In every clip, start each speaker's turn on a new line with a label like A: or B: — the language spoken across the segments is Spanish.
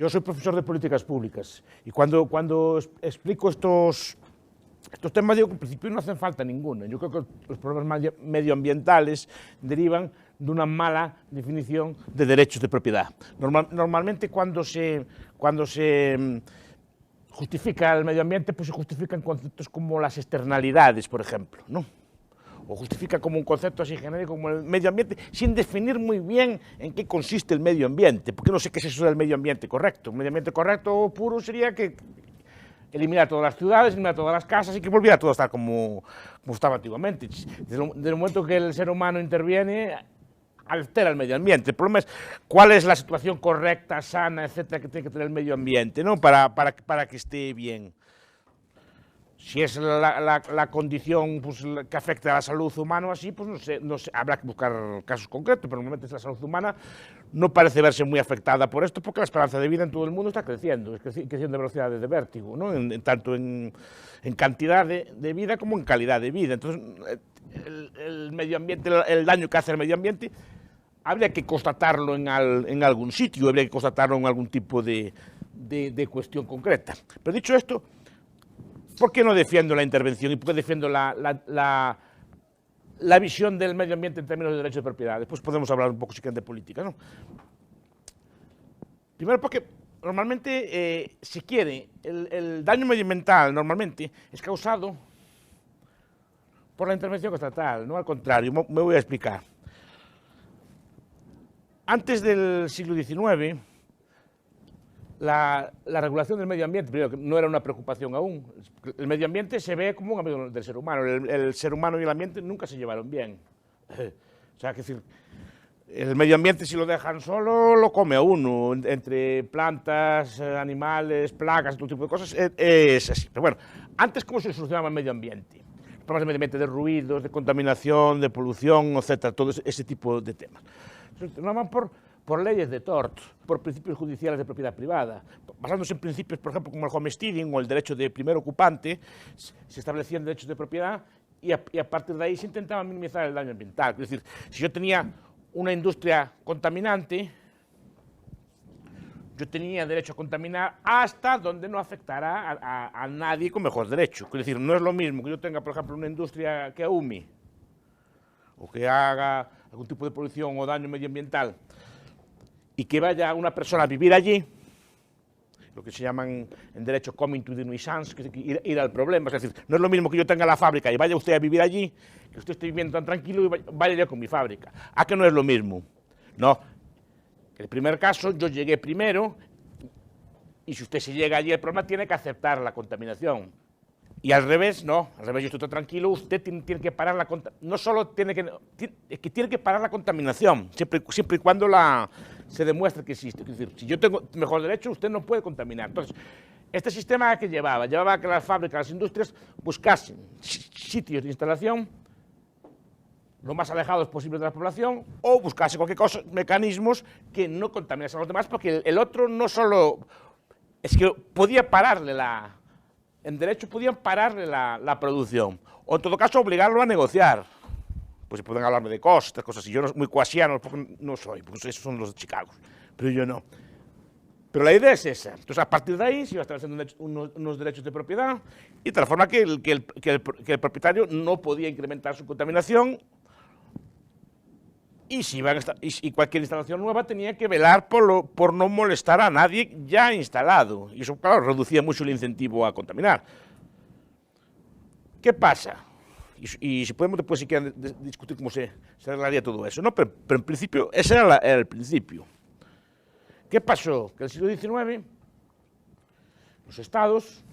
A: Yo soy profesor de políticas públicas y cuando explico estos temas digo que en principio no hacen falta ninguna. Yo creo que los problemas medioambientales derivan de una mala definición de derechos de propiedad. Normalmente cuando se justifica el medio ambiente, pues se justifican conceptos como las externalidades, por ejemplo, ¿no? O justifica como un concepto así genérico como el medio ambiente, sin definir muy bien en qué consiste el medio ambiente, porque no sé qué es eso del medio ambiente correcto. Un medio ambiente correcto puro sería que eliminar todas las ciudades, eliminar todas las casas y que volviera todo a estar como estaba antiguamente. Desde el momento que el ser humano interviene, altera el medio ambiente. El problema es cuál es la situación correcta, sana, etcétera, que tiene que tener el medio ambiente, ¿no? para que esté bien. Si es la condición pues, que afecta a la salud humana o así, pues no sé, habrá que buscar casos concretos, pero normalmente la salud humana no parece verse muy afectada por esto, porque la esperanza de vida en todo el mundo está creciendo, es creciendo a velocidades de vértigo, ¿no? Tanto en cantidad de vida como en calidad de vida. Entonces, el medio ambiente, el daño que hace al medio ambiente, habría que constatarlo en algún sitio, habría que constatarlo en algún tipo de cuestión concreta. Pero dicho esto, ¿por qué no defiendo la intervención y por qué defiendo la visión del medio ambiente en términos de derechos de propiedad? Después podemos hablar un poco si quieren de política, ¿no? Primero porque normalmente, si quiere, el daño medioambiental normalmente es causado por la intervención estatal, no al contrario, me voy a explicar. Antes del siglo XIX, la regulación del medio ambiente, primero, que no era una preocupación aún. El medio ambiente se ve como un amigo del ser humano. El ser humano y el ambiente nunca se llevaron bien. O sea, que decir, el medio ambiente, si lo dejan solo, lo come a uno. Entre plantas, animales, plagas, todo tipo de cosas, es así. Pero bueno, antes, ¿cómo se solucionaba el medio ambiente? Problemas de medio ambiente, de ruidos, de contaminación, de polución, etcétera, todo ese tipo de temas. Se solucionaban por leyes de tort, por principios judiciales de propiedad privada, basándose en principios, por ejemplo, como el homesteading o el derecho de primer ocupante, se establecían derechos de propiedad y a partir de ahí se intentaba minimizar el daño ambiental. Es decir, si yo tenía una industria contaminante, yo tenía derecho a contaminar hasta donde no afectara a nadie con mejor derecho. Es decir, no es lo mismo que yo tenga, por ejemplo, una industria que ahume o que haga algún tipo de polución o daño medioambiental y que vaya una persona a vivir allí, lo que se llaman en derecho coming to the nuisance, que es ir al problema. Es decir, no es lo mismo que yo tenga la fábrica y vaya usted a vivir allí, que usted esté viviendo tan tranquilo y vaya yo con mi fábrica. ¿A qué no es lo mismo? No. En el primer caso, yo llegué primero y si usted se llega allí, el problema tiene que aceptar la contaminación. Y al revés, no. Al revés, yo estoy tan tranquilo, usted tiene que parar la contaminación. No solo tiene que parar la contaminación, siempre y cuando se demuestre que existe. Es decir, si yo tengo mejor derecho, usted no puede contaminar. Entonces, este sistema que llevaba a que las fábricas, las industrias buscasen sitios de instalación lo más alejados posible de la población o buscase cualquier cosa, mecanismos que no contaminasen a los demás, porque el otro no solo es que podía pararle en derecho podían pararle la producción, o en todo caso obligarlo a negociar. Pues se pueden hablarme de costes, cosas así. Yo no soy muy cuasiano, porque no soy, porque esos son los de Chicago, pero yo no. Pero la idea es esa. Entonces, a partir de ahí se iba estableciendo unos derechos de propiedad, y de tal forma que el propietario no podía incrementar su contaminación, y cualquier instalación nueva tenía que velar por no molestar a nadie ya instalado. Y eso, claro, reducía mucho el incentivo a contaminar. ¿Qué pasa? Y si podemos después, si quieren, discutir cómo se arreglaría todo eso, ¿no? Pero en principio, ese era el principio. ¿Qué pasó? Que en el siglo XIX los estados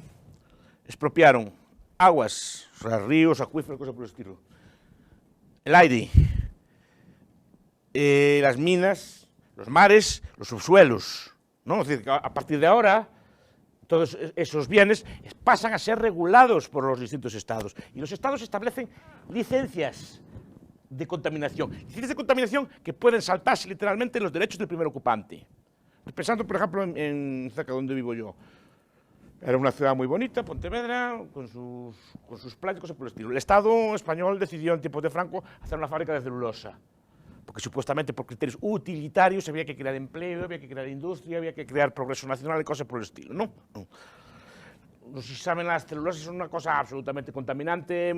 A: expropiaron aguas, o sea, ríos, acuíferos, cosas por el estilo, el aire, las minas, los mares, los subsuelos, ¿no? Es decir, que a partir de ahora todos esos bienes pasan a ser regulados por los distintos estados. Y los estados establecen licencias de contaminación. Licencias de contaminación que pueden saltarse literalmente los derechos del primer ocupante. Pensando, por ejemplo, cerca de donde vivo yo. Era una ciudad muy bonita, Pontevedra, con sus playas y cosas por el estilo. El Estado español decidió en tiempos de Franco hacer una fábrica de celulosa porque supuestamente por criterios utilitarios había que crear empleo, había que crear industria, había que crear progreso nacional y cosas por el estilo, ¿no? No sé si saben, las celulosas son una cosa absolutamente contaminante,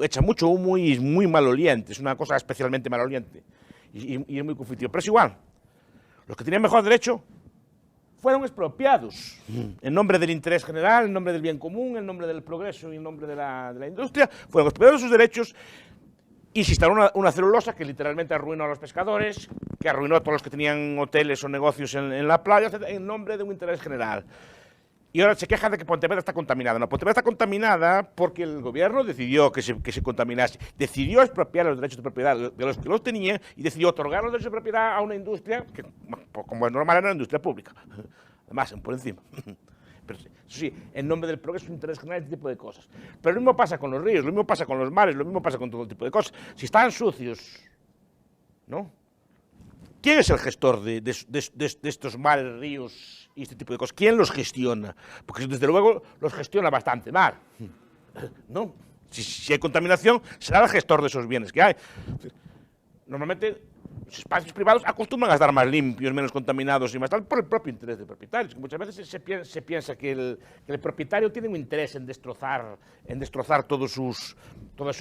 A: echa mucho humo y es muy maloliente, es una cosa especialmente maloliente y es muy conflictiva, pero es igual. Los que tenían mejor derecho fueron expropiados en nombre del interés general, en nombre del bien común, en nombre del progreso y en nombre de la industria, fueron expropiados sus derechos y se instaló una celulosa que literalmente arruinó a los pescadores, que arruinó a todos los que tenían hoteles o negocios en la playa, en nombre de un interés general. Y ahora se queja de que Pontevedra está contaminada. No, Pontevedra está contaminada porque el gobierno decidió que se contaminase. Decidió expropiar los derechos de propiedad de los que los tenían y decidió otorgar los derechos de propiedad a una industria que, como es normal, era una industria pública. Además, por encima. Pero eso sí, en nombre del progreso, interés general, este tipo de cosas. Pero lo mismo pasa con los ríos, lo mismo pasa con los mares, lo mismo pasa con todo tipo de cosas. Si están sucios, ¿no? ¿Quién es el gestor de estos mares, ríos y este tipo de cosas? ¿Quién los gestiona? Porque desde luego los gestiona bastante mal, ¿no? Si hay contaminación, será el gestor de esos bienes que hay. Normalmente los espacios privados acostumbran a estar más limpios, menos contaminados y más tal, por el propio interés del propietario. Muchas veces se piensa que el propietario tiene un interés en destrozar todas sus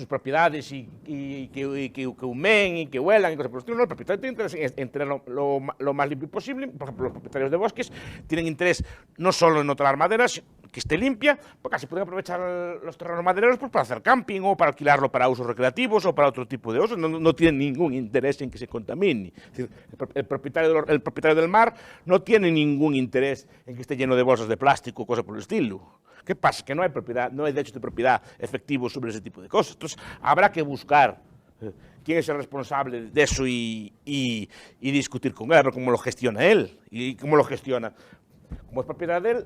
A: propiedades y que humen y que huelan y cosas por el estilo. No, el propietario tiene interés en tener lo más limpio posible. Por ejemplo, los propietarios de bosques tienen interés no solo en otras maderas, que esté limpia, porque así pueden aprovechar los terrenos madereros pues, para hacer camping o para alquilarlo para usos recreativos o para otro tipo de usos. No tienen ningún interés en que se contamine. Es decir, el propietario del mar no tiene ningún interés en que esté lleno de bolsas de plástico o cosas por el estilo. ¿Qué pasa? Que no hay propiedad, no hay derechos de propiedad efectivos sobre ese tipo de cosas. Entonces, habrá que buscar quién es el responsable de eso y discutir con él, a ver cómo lo gestiona él y cómo lo gestiona. Como es propiedad de él,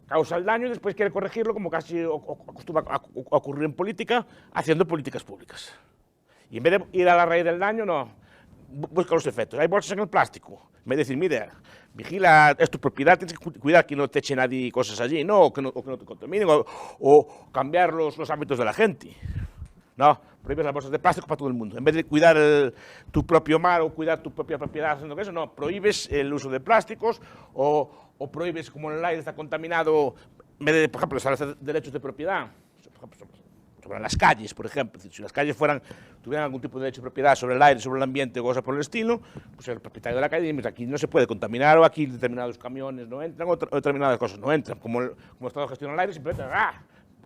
A: causa el daño y después quiere corregirlo, como casi acostumbra a ocurrir en política, haciendo políticas públicas. Y en vez de ir a la raíz del daño, no, busca los efectos. Hay bolsas en el plástico. En vez de decir, mira, vigila, es tu propiedad, tienes que cuidar que no te eche nadie cosas allí, no, o que no te contaminen, o cambiar los hábitos de la gente. No, prohíbes las bolsas de plástico para todo el mundo. En vez de cuidar tu propio mar o cuidar tu propia propiedad haciendo eso, no, prohíbes el uso de plásticos o prohíbes, como el aire está contaminado, en vez de, por ejemplo, establecer derechos de propiedad, sobre las calles, por ejemplo. Si las calles tuvieran algún tipo de derecho de propiedad sobre el aire, sobre el ambiente o cosas por el estilo, pues el propietario de la calle dice, aquí no se puede contaminar o aquí determinados camiones no entran o determinadas cosas no entran. Como el Estado gestiona el aire, simplemente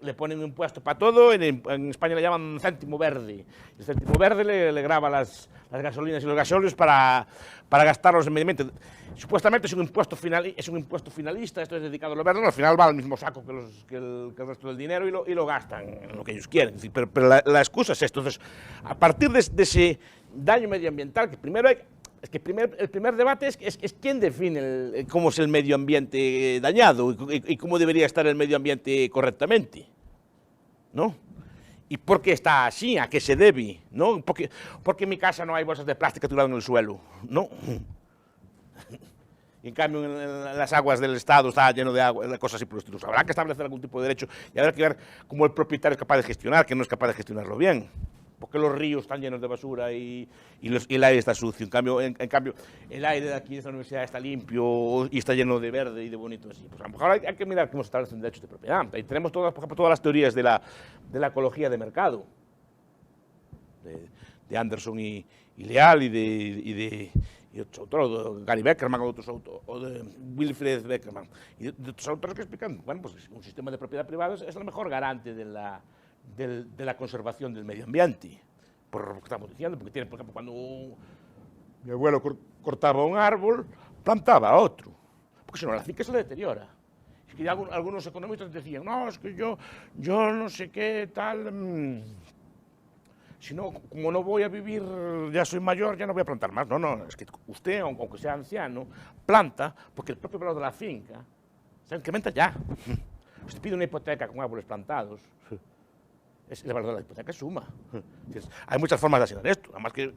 A: le ponen un impuesto para todo, en España le llaman céntimo verde. El céntimo verde le grava las gasolinas y los gasóleos para gastarlos en medio ambiente. Supuestamente es un impuesto finalista, esto es dedicado a lo verde, no, al final va al mismo saco que el resto del dinero y lo gastan en lo que ellos quieren. Pero la excusa es esto. Entonces, a partir de ese daño medioambiental, que primero hay... Es que el primer debate es quién define cómo es el medio ambiente dañado y cómo debería estar el medio ambiente correctamente, ¿no? ¿Y por qué está así? ¿A qué se debe? ¿No? Porque en mi casa no hay bolsas de plástico tiradas en el suelo, ¿no? Y en cambio en las aguas del Estado está lleno de agua, de cosas así por el estilo. Habrá que establecer algún tipo de derecho y habrá que ver cómo el propietario es capaz de gestionar, que no es capaz de gestionarlo bien. Porque los ríos están llenos de basura y el aire está sucio. En cambio, el aire de aquí de esta universidad está limpio y está lleno de verde y de bonito así. Pues a lo mejor hay que mirar cómo se establecen derechos de propiedad. Ahí tenemos por ejemplo, todas las teorías de la ecología de mercado, de Anderson y Leal y de otros autores, Gary Beckerman o de Wilfred Beckerman, y de otros autores que explican, bueno, pues un sistema de propiedad privada es la mejor garante de la conservación del medio ambiente, por lo que estamos diciendo, porque tiene, por ejemplo, cuando mi abuelo cortaba un árbol, plantaba otro, porque si no la finca se le deteriora. Es que algunos economistas decían, no, es que yo no sé qué tal, si no, como no voy a vivir, ya soy mayor, ya no voy a plantar más. No, es que usted, aunque sea anciano, planta, porque el propio valor de la finca se incrementa ya. Usted pide una hipoteca con árboles plantados, el valor de la hipoteca suma. Hay muchas formas de hacer esto, además que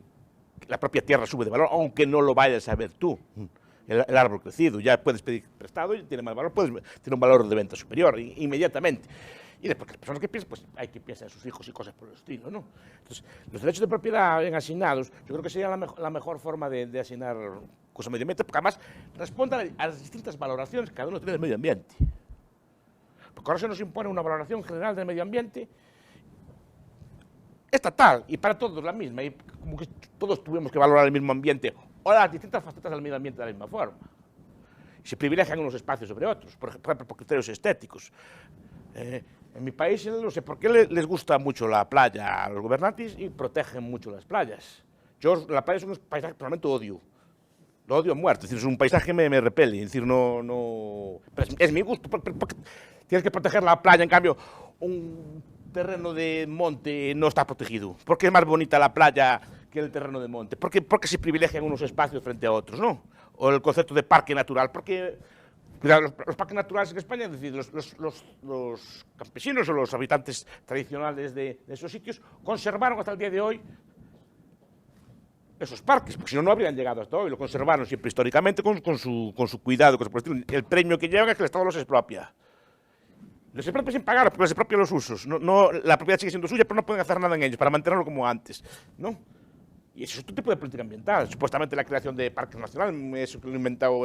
A: la propia tierra sube de valor, aunque no lo vayas a ver tú. el árbol crecido, ya puedes pedir prestado y tiene más valor, tiene un valor de venta superior inmediatamente. Y después, las personas que piensan, pues hay que pensar en sus hijos y cosas por el estilo, ¿no? Entonces, los derechos de propiedad bien asignados, yo creo que sería la mejor forma de asignar cosas medio ambiente, porque además responde a las distintas valoraciones que cada uno tiene del medio ambiente. Porque ahora se nos impone una valoración general del medio ambiente estatal y para todos la misma, y como que todos tuvimos que valorar el mismo ambiente o las distintas facetas del medio ambiente de la misma forma. Y se privilegian unos espacios sobre otros, por ejemplo, por criterios estéticos. En mi país, no sé por qué les gusta mucho la playa a los gobernantes y protegen mucho las playas. Yo, la playa es un paisaje que realmente odio. Lo odio a muerte, es decir, es un paisaje que me repele, es decir, pero es mi gusto, porque tienes que proteger la playa, en cambio, un terreno de monte no está protegido. ¿Por qué es más bonita la playa que el terreno de monte? Porque se privilegian unos espacios frente a otros, ¿no? O el concepto de parque natural, porque los parques naturales en España, es decir, los campesinos o los habitantes tradicionales de esos sitios conservaron hasta el día de hoy esos parques, porque si no, no habrían llegado hasta hoy. Lo conservaron siempre históricamente con su cuidado, con su el premio que lleva es que el Estado los expropia. Los expropia sin pagar, porque les expropia los usos. La propiedad sigue siendo suya, pero no pueden hacer nada en ellos para mantenerlo como antes, ¿no? Y eso es otro tipo de política ambiental. Supuestamente la creación de parques nacionales, eso que lo ha inventado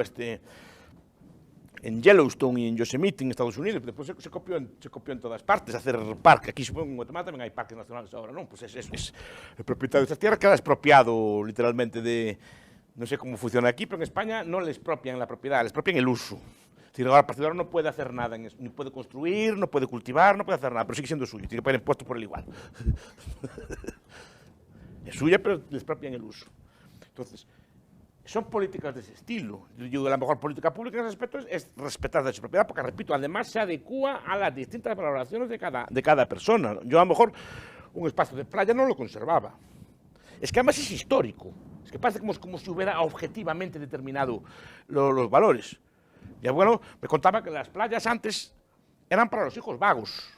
A: en Yellowstone y en Yosemite en Estados Unidos, después se copió en todas partes, hacer parque. Aquí supongo en Guatemala también hay parques nacionales ahora, ¿no? Pues es el propietario de esta tierra queda expropiado literalmente de, no sé cómo funciona aquí, pero en España no le expropian la propiedad, le expropian el uso. Es decir, ahora el partido no puede hacer nada, ni puede construir, no puede cultivar, no puede hacer nada, pero sigue siendo suyo, tiene que pagar impuestos por el igual. Es suya, pero le expropian el uso. Entonces, son políticas de ese estilo. Yo digo, la mejor política pública en ese aspecto es respetar la propiedad, porque, repito, además se adecúa a las distintas valoraciones de cada persona. Yo, a lo mejor, un espacio de playa no lo conservaba. Es que además es histórico. Es que parece como si hubiera objetivamente determinado los valores. Y bueno, me contaba que las playas antes eran para los hijos vagos.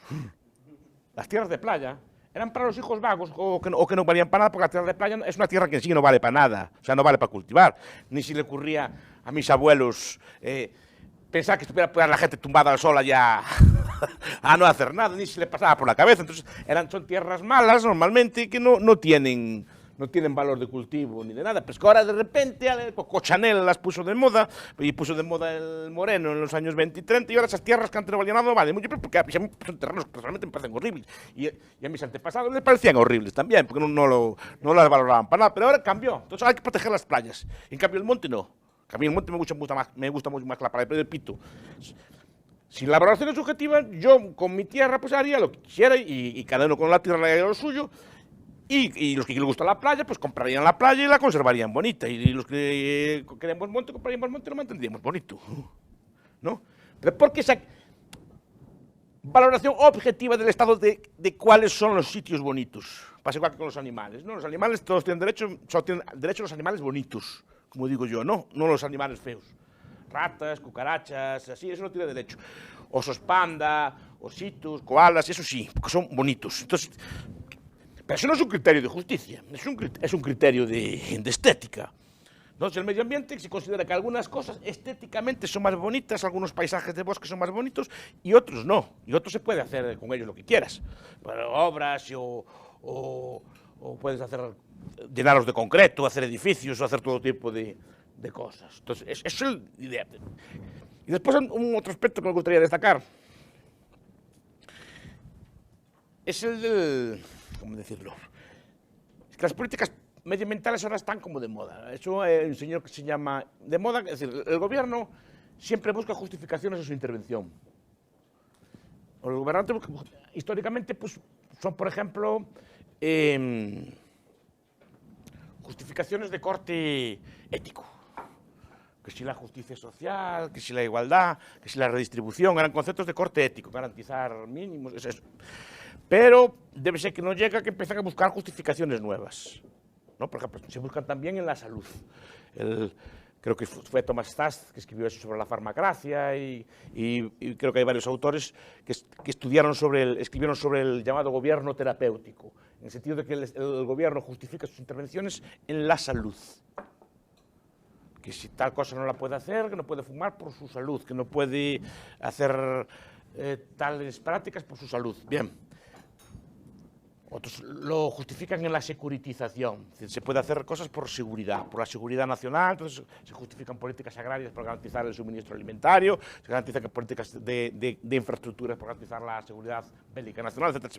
A: Las tierras de playa eran para los hijos vagos o que no valían para nada, porque la tierra de playa es una tierra que en sí no vale para nada, o sea, no vale para cultivar. Ni si le ocurría a mis abuelos pensar que estuviera la gente tumbada al sol allá a no hacer nada, ni si le pasaba por la cabeza. Entonces, son tierras malas normalmente que no tienen valor de cultivo ni de nada, pero es que ahora de repente Coco Chanel las puso de moda, y puso de moda el moreno en los años 20 y 30, y ahora esas tierras que antes no valían nada no valen mucho, porque son terrenos que personalmente me parecen horribles, y a mis antepasados les parecían horribles también, porque no las valoraban para nada, pero ahora cambió. Entonces hay que proteger las playas, en cambio el monte no. A mí el monte me gusta mucho más que la playa, pero repito, si la valoración es subjetiva, yo con mi tierra pues haría lo que quisiera, y cada uno con la tierra haría lo suyo. Y los que les gusta la playa, pues comprarían la playa y la conservarían bonita. Y los que queremos monte, compraríamos monte y lo mantendríamos bonito, ¿no? Pero porque esa valoración objetiva del Estado de cuáles son los sitios bonitos. Pasa igual que con los animales, ¿no? Los animales todos tienen derecho, solo tienen derecho a los animales bonitos, como digo yo, no los animales feos. Ratas, cucarachas, así, eso no tiene derecho. Osos panda, ositos, koalas, eso sí, porque son bonitos. Entonces, pero eso no es un criterio de justicia, es un criterio de estética. Entonces, el medio ambiente se considera que algunas cosas estéticamente son más bonitas, algunos paisajes de bosque son más bonitos y otros no. Y otros se puede hacer con ellos lo que quieras. Obras o puedes llenarlos de concreto, hacer edificios o hacer todo tipo de cosas. Entonces, eso es la idea. Y después un otro aspecto que me gustaría destacar es el del... ¿Cómo decirlo? Es que las políticas medioambientales ahora están como de moda. Eso hay un señor que se llama de moda, es decir, el gobierno siempre busca justificaciones a su intervención. Los gobernantes históricamente pues, son, por ejemplo, justificaciones de corte ético. Que si la justicia social, que si la igualdad, que si la redistribución, eran conceptos de corte ético, garantizar mínimos, es eso. Pero debe ser que no llega a que empiezan a buscar justificaciones nuevas, ¿no? Por ejemplo, se buscan también en la salud. Creo que fue Thomas Stas que escribió eso sobre la farmacracia y creo que hay varios autores que escribieron sobre el llamado gobierno terapéutico, en el sentido de que el gobierno justifica sus intervenciones en la salud. que si tal cosa no la puede hacer, que no puede fumar por su salud, que no puede hacer tales prácticas por su salud. Bien. Otros lo justifican en la securitización. Es decir, se puede hacer cosas por seguridad, por la seguridad nacional, entonces se justifican políticas agrarias para garantizar el suministro alimentario, se garantizan políticas de infraestructuras para garantizar la seguridad bélica nacional, etc.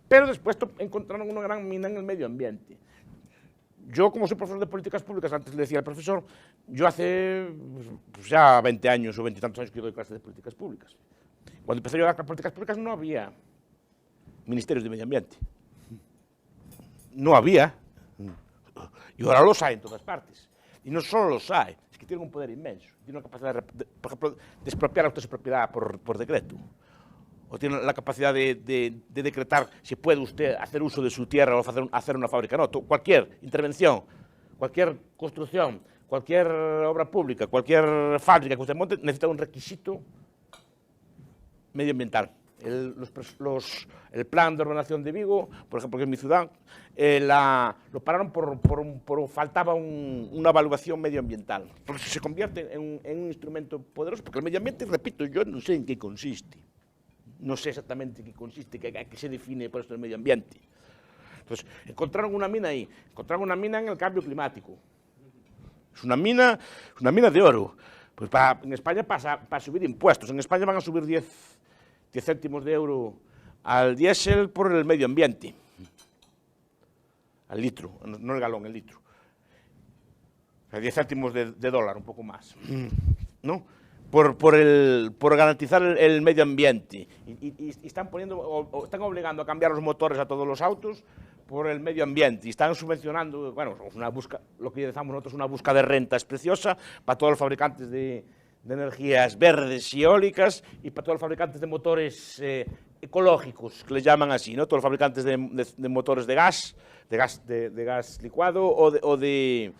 A: Pero después encontraron una gran mina en el medio ambiente. Yo, como soy profesor de políticas públicas, antes le decía al profesor, yo hace pues ya 20 años o 20 y tantos años que doy clases de políticas públicas. Cuando empecé yo a dar políticas públicas no había ministerios de medio ambiente. No había, y ahora los hay en todas partes. Y no solo los hay, es que tienen un poder inmenso. Tienen una capacidad, por ejemplo, de expropiar usted su propiedad por decreto. O tienen la capacidad de decretar si puede usted hacer uso de su tierra o hacer una fábrica. No, cualquier intervención, cualquier construcción, cualquier obra pública, cualquier fábrica que usted monte, necesita un requisito medioambiental. El plan de ordenación de Vigo, por ejemplo, que es mi ciudad, lo pararon por faltaba una evaluación medioambiental. Porque se convierte en un instrumento poderoso, porque el medio ambiente, repito, yo no sé en qué consiste. No sé exactamente en qué consiste, qué se define por esto el medio ambiente. Entonces, encontraron una mina ahí, encontraron una mina en el cambio climático. Es una mina de oro. Pues en España para subir impuestos. En España van a subir 10 céntimos de euro al diésel por el medio ambiente. Al litro, no el galón, el litro. O sea, 10 céntimos de dólar, un poco más. ¿No? Por garantizar el medio ambiente. Y están están obligando a cambiar los motores a todos los autos por el medio ambiente. Y están subvencionando, bueno, lo que llamamos nosotros una busca de rentas preciosa para todos los fabricantes de energías verdes y eólicas y para todos los fabricantes de motores ecológicos, que les llaman así, ¿no? Todos los fabricantes de motores de gas licuado o de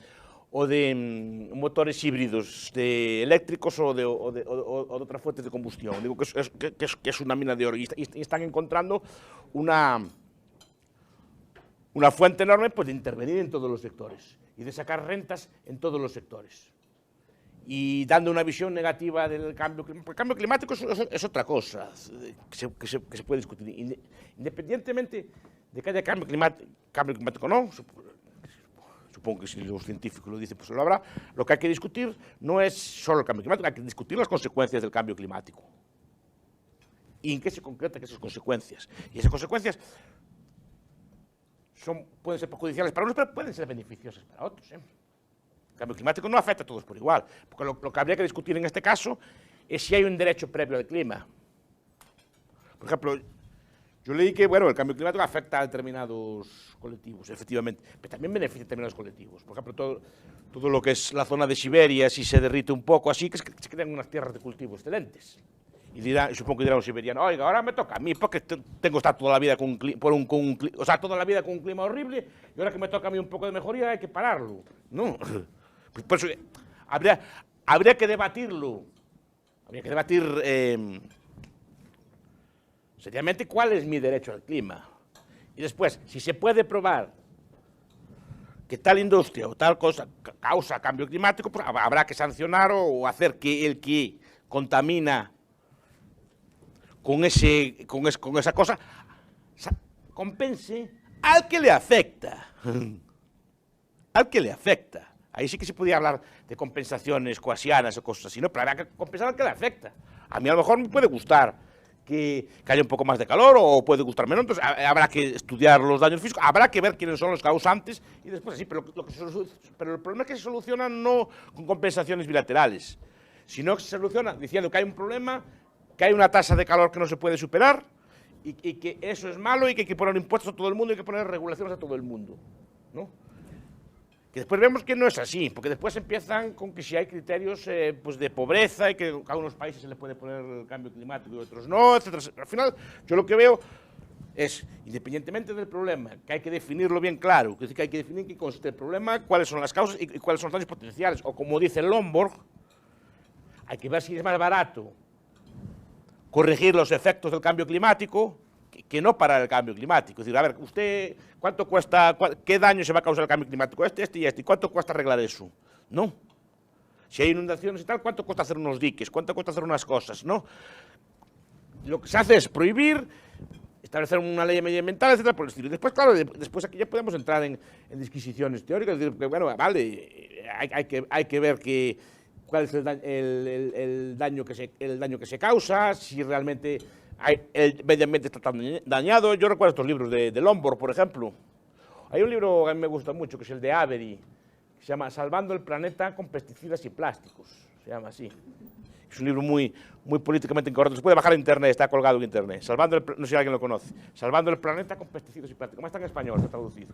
A: motores híbridos, eléctricos o de otras fuentes de combustión. Digo que es una mina de oro y están encontrando una fuente enorme pues, de intervenir en todos los sectores y de sacar rentas en todos los sectores. Y dando una visión negativa del cambio climático. El cambio climático es otra cosa que se puede discutir. Independientemente de que haya cambio climático o no, supongo que si los científicos lo dicen, pues lo habrá, lo que hay que discutir no es solo el cambio climático, hay que discutir las consecuencias del cambio climático. ¿Y en qué se concretan esas consecuencias? Y esas consecuencias pueden ser perjudiciales para unos, pero pueden ser beneficiosas para otros. El cambio climático no afecta a todos por igual, porque lo que habría que discutir en este caso es si hay un derecho previo al clima. Por ejemplo, yo leí que bueno, el cambio climático afecta a determinados colectivos, efectivamente, pero también beneficia a determinados colectivos. Por ejemplo, todo lo que es la zona de Siberia, si se derrite un poco así, que se crean unas tierras de cultivo excelentes. Y supongo que dirá un siberiano, oiga, ahora me toca a mí, porque tengo que estar toda la vida toda la vida con un clima horrible, y ahora que me toca a mí un poco de mejoría hay que pararlo. No. Por eso habría que debatirlo. Habría que debatir seriamente cuál es mi derecho al clima. Y después, si se puede probar que tal industria o tal cosa causa cambio climático, pues habrá que sancionar o hacer que el que contamina con esa cosa compense al que le afecta. Al que le afecta. Ahí sí que se podía hablar de compensaciones coasianas o cosas así, ¿no? Pero habrá que compensar al que le afecta. A mí a lo mejor me puede gustar que haya un poco más de calor o puede gustar menos, entonces habrá que estudiar los daños físicos, habrá que ver quiénes son los causantes y después así, pero el problema es que se soluciona no con compensaciones bilaterales, sino que se soluciona diciendo que hay un problema, que hay una tasa de calor que no se puede superar y que eso es malo y que hay que poner impuestos a todo el mundo y hay que poner regulaciones a todo el mundo, ¿no? Que después vemos que no es así, porque después empiezan con que si hay criterios pues de pobreza y que a unos países se les puede poner el cambio climático y a otros no, etc. Al final, yo lo que veo es, independientemente del problema, que hay que definirlo bien claro, es decir, que hay que definir qué consiste el problema, cuáles son las causas y cuáles son los daños potenciales. O como dice Lomborg, hay que ver si es más barato corregir los efectos del cambio climático que no parar el cambio climático. Es decir, a ver, usted, ¿cuánto cuesta, qué daño se va a causar el cambio climático? Este y este. ¿Y cuánto cuesta arreglar eso? No. Si hay inundaciones y tal, ¿cuánto cuesta hacer unos diques? ¿Cuánto cuesta hacer unas cosas? ¿No? Lo que se hace es prohibir, establecer una ley medioambiental, etcétera, por el estilo. Y después, claro, después aquí ya podemos entrar en disquisiciones teóricas, decir, que, bueno, vale, hay que ver cuál es el daño que se causa, si realmente el medio ambiente está tan dañado. Yo recuerdo estos libros de Lombard, por ejemplo. Hay un libro que a mí me gusta mucho, que es el de Avery, que se llama Salvando el planeta con pesticidas y plásticos, se llama así. Es un libro muy políticamente incorrecto. Se puede bajar en internet, está colgado en internet. No sé si alguien lo conoce. Salvando el planeta con pesticidas y plásticos. ¿Cómo está en español? Está traducido.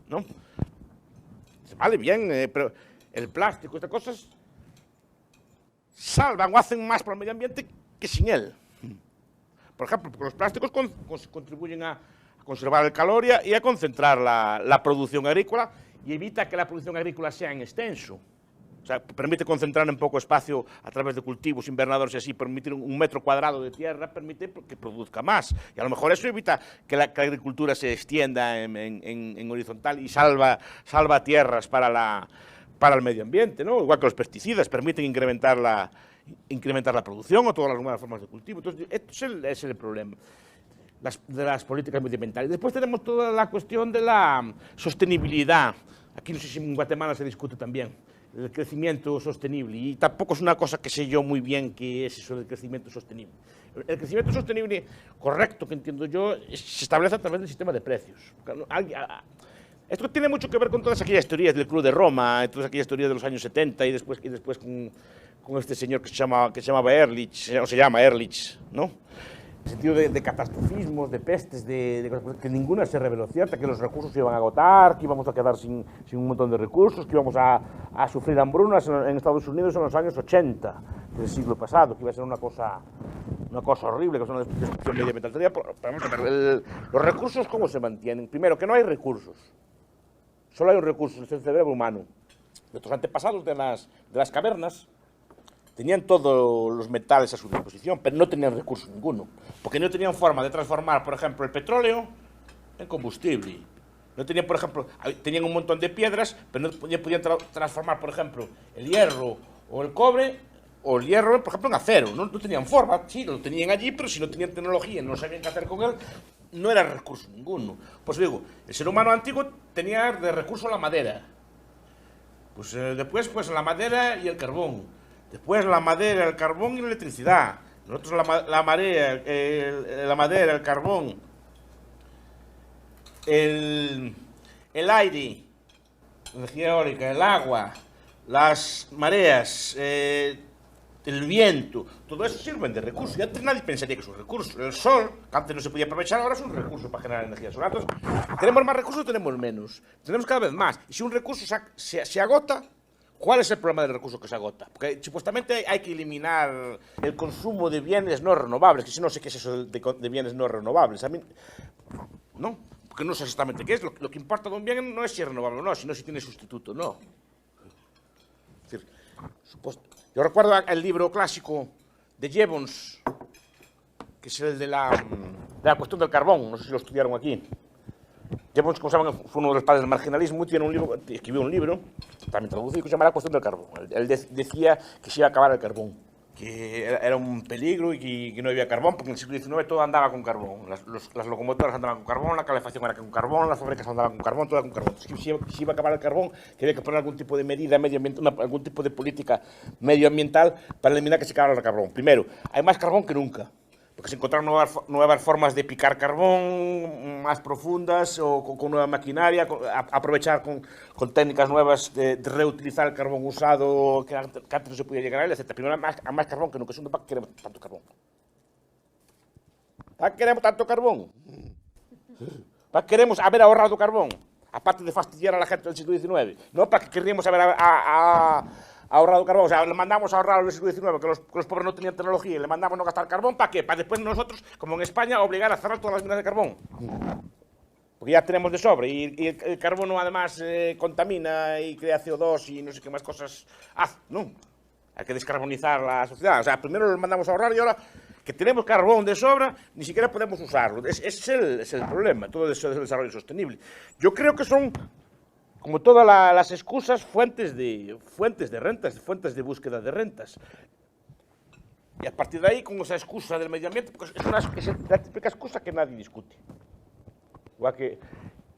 A: ¿No? Vale, bien, pero el plástico, estas cosas salvan o hacen más para el medio ambiente que sin él. Por ejemplo, porque los plásticos contribuyen a conservar el calor y a concentrar la producción agrícola y evita que la producción agrícola sea en extenso. O sea, permite concentrar en poco espacio a través de cultivos, invernadores y así, permitir un metro cuadrado de tierra, permite que produzca más. Y a lo mejor eso evita que la agricultura se extienda en horizontal y salva tierras para el medio ambiente, ¿no? Igual que los pesticidas, permiten incrementar la producción o todas las nuevas formas de cultivo. Entonces, esto es el problema de las políticas medioambientales. Después tenemos toda la cuestión de la sostenibilidad. Aquí no sé si en Guatemala se discute también el crecimiento sostenible, y tampoco es una cosa que sé yo muy bien qué es eso del crecimiento sostenible. El crecimiento sostenible correcto, que entiendo yo, se establece a través del sistema de precios. Esto tiene mucho que ver con todas aquellas teorías del Club de Roma, todas aquellas teorías de los años 70 y después con este señor que se llamaba Ehrlich, o se llama Ehrlich, ¿no? En el sentido de catastrofismos, de pestes, que ninguna se reveló cierta, que los recursos se iban a agotar, que íbamos a quedar sin un montón de recursos, que íbamos a sufrir hambrunas en Estados Unidos en los años 80 del siglo pasado, que iba a ser una cosa horrible, que es una destrucción medioambiental. Pero vamos a ver, los recursos, ¿cómo se mantienen? Primero, que no hay recursos. Solo hay un recurso, es el cerebro humano. Nuestros antepasados de las cavernas tenían todos los metales a su disposición, pero no tenían recurso ninguno, porque no tenían forma de transformar, por ejemplo, el petróleo en combustible. No tenían, por ejemplo, tenían un montón de piedras, pero no podían transformar, por ejemplo, el hierro o el cobre, o el hierro, por ejemplo, en acero. No tenían forma, sí, lo tenían allí, pero si no tenían tecnología, no sabían qué hacer con él, no era recurso ninguno. Pues digo, el ser humano antiguo tenía de recurso la madera. Pues después, pues la madera y el carbón. Después la madera, el carbón y la electricidad. Nosotros la madera, el carbón, el aire, la energía eólica, el agua, las mareas, el viento, todo eso sirven de recursos. Y antes nadie pensaría que es un recurso. El sol, que antes no se podía aprovechar, ahora es un recurso para generar energía solar. Entonces, ¿tenemos más recursos o tenemos menos? Tenemos cada vez más. Y si un recurso se agota, ¿cuál es el problema del recurso que se agota? Porque supuestamente hay que eliminar el consumo de bienes no renovables, que si no sé qué es eso de bienes no renovables. A mí, no, porque no sé exactamente qué es. Lo que importa de un bien no es si es renovable o no, sino si tiene sustituto o no. Es decir, yo recuerdo el libro clásico de Jevons, que es el de la cuestión del carbón, no sé si lo estudiaron aquí. Jevons, como saben, fue uno de los padres del marginalismo y escribió un libro, también traducido, que se llama La cuestión del carbón. Él decía que se iba a acabar el carbón, que era un peligro y que no había carbón, porque en el siglo XIX todo andaba con carbón. Las locomotoras andaban con carbón, la calefacción era con carbón, las fábricas andaban con carbón, todo era con carbón. Entonces, si iba a acabar el carbón, que había que poner algún tipo de medida medioambiental, algún tipo de política medioambiental para eliminar que se acabara el carbón. Primero, hay más carbón que nunca, porque se encontraron nuevas formas de picar carbón más profundas o con nueva maquinaria, aprovechar con técnicas nuevas de reutilizar el carbón usado que antes no se podía llegar a él, etc. Primero, a más carbón que nunca. ¿Para qué queremos tanto carbón? ¿Para qué queremos tanto carbón? ¿Para qué queremos haber ahorrado carbón? Aparte de fastidiar a la gente del siglo XIX. No para que querríamos haber ahorrado carbón. O sea, le mandamos a ahorrar al siglo XIX, que los pobres no tenían tecnología, y le mandamos no gastar carbón. ¿Para qué? Para después nosotros, como en España, obligar a cerrar todas las minas de carbón. Porque ya tenemos de sobre. Y el carbono, además, contamina y crea CO2 y no sé qué más cosas hace, ¿no? Hay que descarbonizar la sociedad. O sea, primero le mandamos a ahorrar y ahora que tenemos carbón de sobra, ni siquiera podemos usarlo. Es el problema, todo eso del desarrollo sostenible. Yo creo que son como todas las excusas, fuentes de rentas, fuentes de búsqueda de rentas. Y a partir de ahí, con esa excusa del medio ambiente, pues es la típica excusa que nadie discute.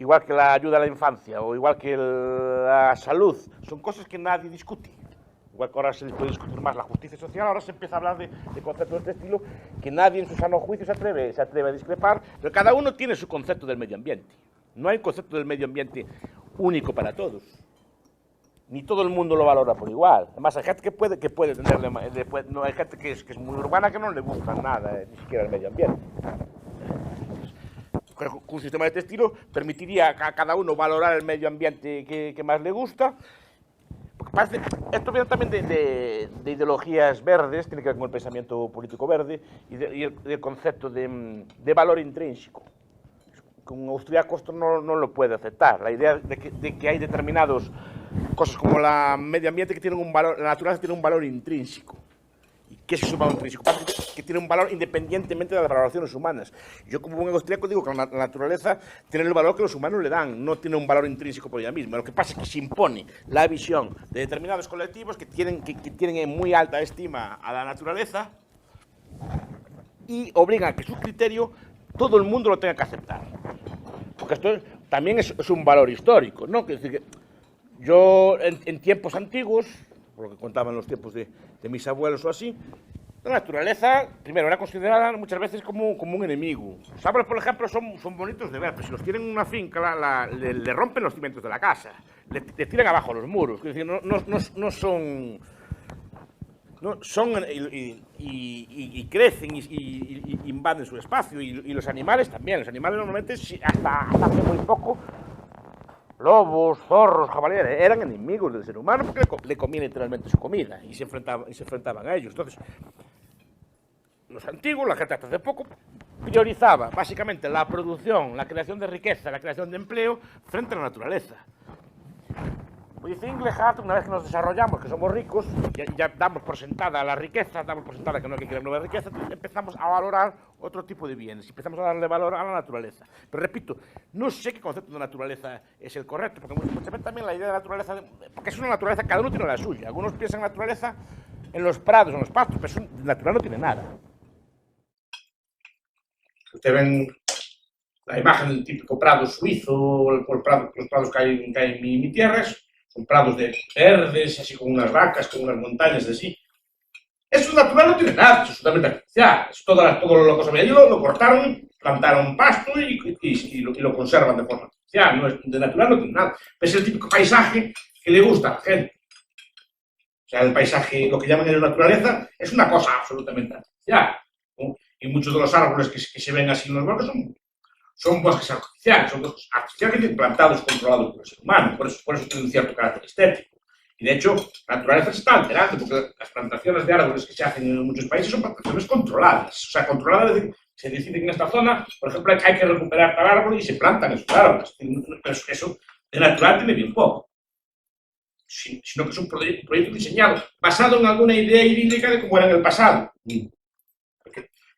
A: Igual que la ayuda a la infancia o igual que la salud, son cosas que nadie discute. Igual que ahora se puede discutir más la justicia social, ahora se empieza a hablar de conceptos de este estilo que nadie en su sano juicio se atreve a discrepar, pero cada uno tiene su concepto del medio ambiente. No hay un concepto del medio ambiente único para todos. Ni todo el mundo lo valora por igual. Además, hay gente que puede tenerle... No, hay gente que es muy urbana que no le gusta nada, ni siquiera el medio ambiente. Con un sistema de este estilo permitiría a cada uno valorar el medio ambiente que más le gusta. Porque esto viene también de ideologías verdes, tiene que ver con el pensamiento político verde y el concepto de valor intrínseco. Un austríaco esto no lo puede aceptar. La idea de que hay determinadas cosas como el medio ambiente que tienen un valor, la naturaleza tiene un valor intrínseco. ¿Y qué es ese valor intrínseco? Que tiene un valor independientemente de las valoraciones humanas. Yo como buen austríaco digo que la naturaleza tiene el valor que los humanos le dan, no tiene un valor intrínseco por ella misma. Lo que pasa es que se impone la visión de determinados colectivos que tienen en muy alta estima a la naturaleza y obligan a que su criterio todo el mundo lo tenga que aceptar. Porque esto también es un valor histórico, ¿no? Es decir, que yo en tiempos antiguos, por lo que contaban los tiempos de mis abuelos o así, la naturaleza, primero, era considerada muchas veces como un enemigo. Los árboles, por ejemplo, son bonitos de ver, pero si los tienen en una finca, le rompen los cimientos de la casa, le tiran abajo los muros. Es decir, no son... ¿no? Y crecen y invaden su espacio. Y los animales también. Los animales normalmente, hasta hace muy poco, lobos, zorros, jabalíes, eran enemigos del ser humano porque le comían literalmente su comida y se enfrentaban a ellos. Entonces, los antiguos, la gente hasta hace poco, priorizaba básicamente la producción, la creación de riqueza, la creación de empleo frente a la naturaleza. Dice Inglehart, una vez que nos desarrollamos, que somos ricos, ya damos por sentada la riqueza, damos por sentada que no hay que crear nueva riqueza, entonces empezamos a valorar otro tipo de bienes, empezamos a darle valor a la naturaleza. Pero repito, no sé qué concepto de naturaleza es el correcto, porque muchas veces también la idea de naturaleza, porque es una naturaleza, cada uno tiene la suya. Algunos piensan en naturaleza en los prados, en los pastos, pero natural no tiene nada. Ustedes ven la imagen del típico prado suizo, los prados que hay en mi tierra, son prados de verdes, así con unas vacas, con unas montañas de así. Eso natural no tiene nada, eso es totalmente artificial. Es todo lo que se ve allí lo cortaron, plantaron pasto y lo conservan de forma artificial. No es, de natural no tiene nada. Es el típico paisaje que le gusta a la gente. O sea, el paisaje, lo que llaman en la naturaleza, es una cosa absolutamente artificial, ¿no? Y muchos de los árboles que se ven así en los bosques son bosques artificiales, son bosques artificialmente plantados, controlados por el ser humano, por eso tienen un cierto carácter estético. Y de hecho, la naturaleza se está alterando, porque las plantaciones de árboles que se hacen en muchos países son plantaciones controladas. O sea, controladas, es decir, se decide que en esta zona, por ejemplo, hay que recuperar tal árbol y se plantan esos árboles. Eso de natural tiene bien poco. Sino que es un proyecto diseñado basado en alguna idea idílica de cómo era en el pasado.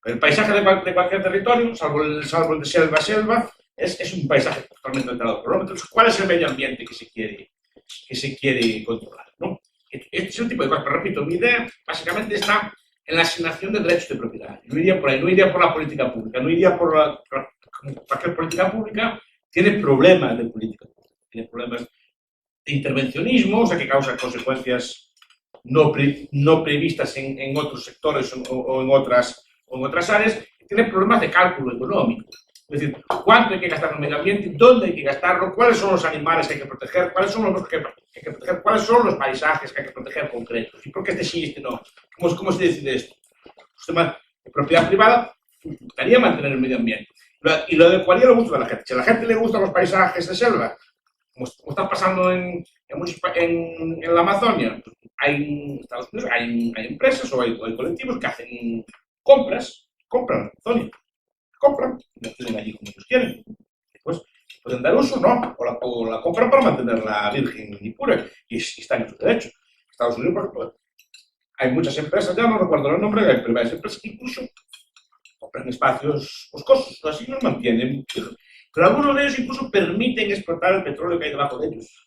A: El paisaje de cualquier territorio, salvo el de selva, es un paisaje totalmente alterado por el hombre. Entonces, ¿cuál es el medio ambiente que se quiere controlar, ¿no? Este es el tipo de cosas, pero repito, mi idea básicamente está en la asignación de derechos de propiedad. No iría por ahí, no iría por la política pública, no iría por cualquier política pública, tiene problemas de política pública, tiene problemas de intervencionismo, o sea, que causa consecuencias no previstas en otros sectores o en otras áreas, tiene problemas de cálculo económico. Es decir, cuánto hay que gastar en el medio ambiente, dónde hay que gastarlo, cuáles son los animales que hay que proteger, cuáles son los bosques que hay que proteger, cuáles son los paisajes que hay que proteger concretos, y por qué este sí y este no. ¿Cómo se decide esto? El sistema de propiedad privada gustaría mantener el medio ambiente y lo adecuaría a lo gusto de la gente. Si a la gente le gustan los paisajes de selva, como está pasando en la Amazonia, pues en Estados Unidos hay empresas o hay colectivos que hacen compran la Amazonia. Compran, la tienen allí como ellos quieren. Después, pueden dar uso, no, o la compran para mantenerla virgen y pura, y está en su derecho. Estados Unidos, por ejemplo, hay muchas empresas, ya no recuerdo el nombre, hay primeras empresas que incluso compran espacios boscosos, así nos mantienen.
B: Pero algunos de ellos incluso permiten explotar el petróleo que hay debajo de ellos.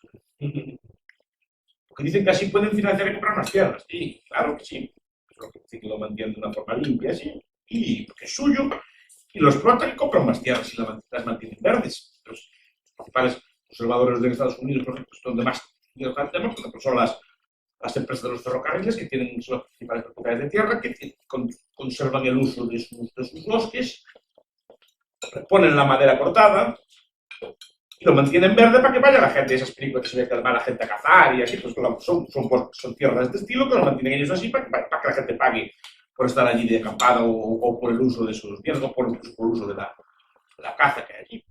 B: Porque dicen que así pueden financiar y comprar más tierras. Sí, claro que sí. Pero que dicen que lo mantienen de una forma limpia, sí. Y porque es suyo. Y lo explotan y compran más tierras y las mantienen verdes. Los principales conservadores de Estados Unidos, por ejemplo, donde más tierra tenemos, por ejemplo, son las empresas de los ferrocarriles que tienen, son las principales propiedades de tierra, que conservan el uso de sus bosques, ponen la madera cortada y lo mantienen verde para que vaya la gente. Esas películas que se ve que va la gente a cazar y así, pues son tierras de este estilo que lo mantienen ellos así para que la gente pague por estar allí de acampada o por el uso de sus bienes o por el uso de la caza que hay allí.